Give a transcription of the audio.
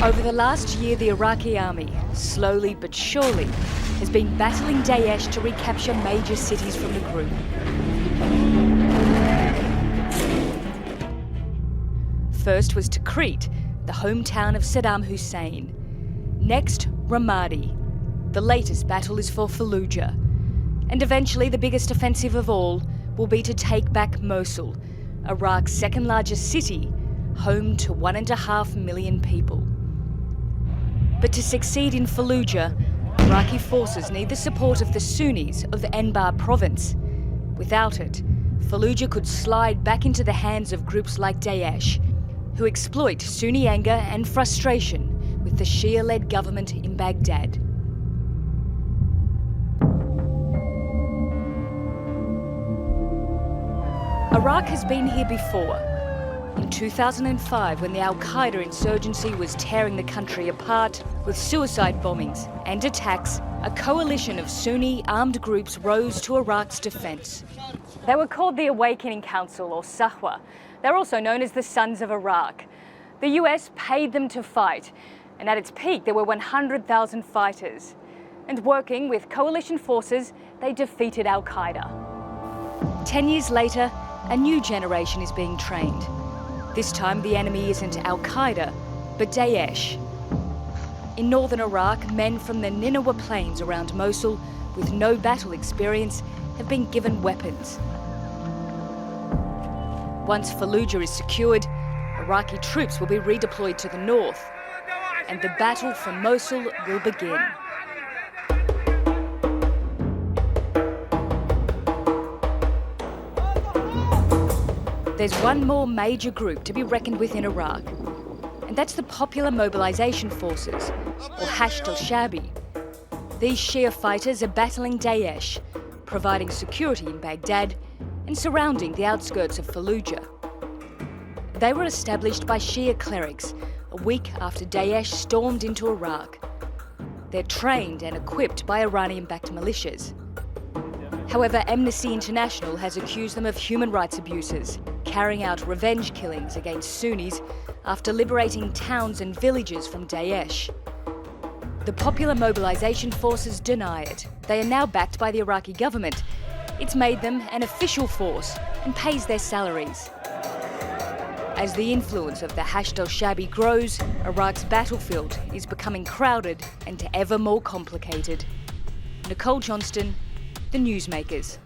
Over the last year, the Iraqi army, slowly but surely, has been battling Daesh to recapture major cities from the group. First was Tikrit, the hometown of Saddam Hussein. Next, Ramadi. The latest battle is for Fallujah. And eventually, the biggest offensive of all will be to take back Mosul, Iraq's second largest city, home to 1.5 million people. But to succeed in Fallujah, Iraqi forces need the support of the Sunnis of Anbar province. Without it, Fallujah could slide back into the hands of groups like Daesh, who exploit Sunni anger and frustration with the Shia-led government in Baghdad. Iraq has been here before. In 2005, when the Al-Qaeda insurgency was tearing the country apart with suicide bombings and attacks, a coalition of Sunni armed groups rose to Iraq's defence. They were called the Awakening Council, or Sahwa. They're also known as the Sons of Iraq. The US paid them to fight, and at its peak there were 100,000 fighters. And working with coalition forces, they defeated Al-Qaeda. 10 years later, a new generation is being trained. This time the enemy isn't Al-Qaeda, but Daesh. In northern Iraq, men from the Nineveh plains around Mosul with no battle experience have been given weapons. Once Fallujah is secured, Iraqi troops will be redeployed to the north, and the battle for Mosul will begin. There's one more major group to be reckoned with in Iraq, and that's the Popular Mobilization Forces, or Hashd al-Shabi. These Shia fighters are battling Daesh, providing security in Baghdad and surrounding the outskirts of Fallujah. They were established by Shia clerics a week after Daesh stormed into Iraq. They're trained and equipped by Iranian-backed militias. However, Amnesty International has accused them of human rights abuses, carrying out revenge killings against Sunnis after liberating towns and villages from Daesh. The Popular Mobilization Forces deny it. They are now backed by the Iraqi government. It's made them an official force and pays their salaries. As the influence of the Hashd al-Shabi grows, Iraq's battlefield is becoming crowded and ever more complicated. Nicole Johnston, The Newsmakers.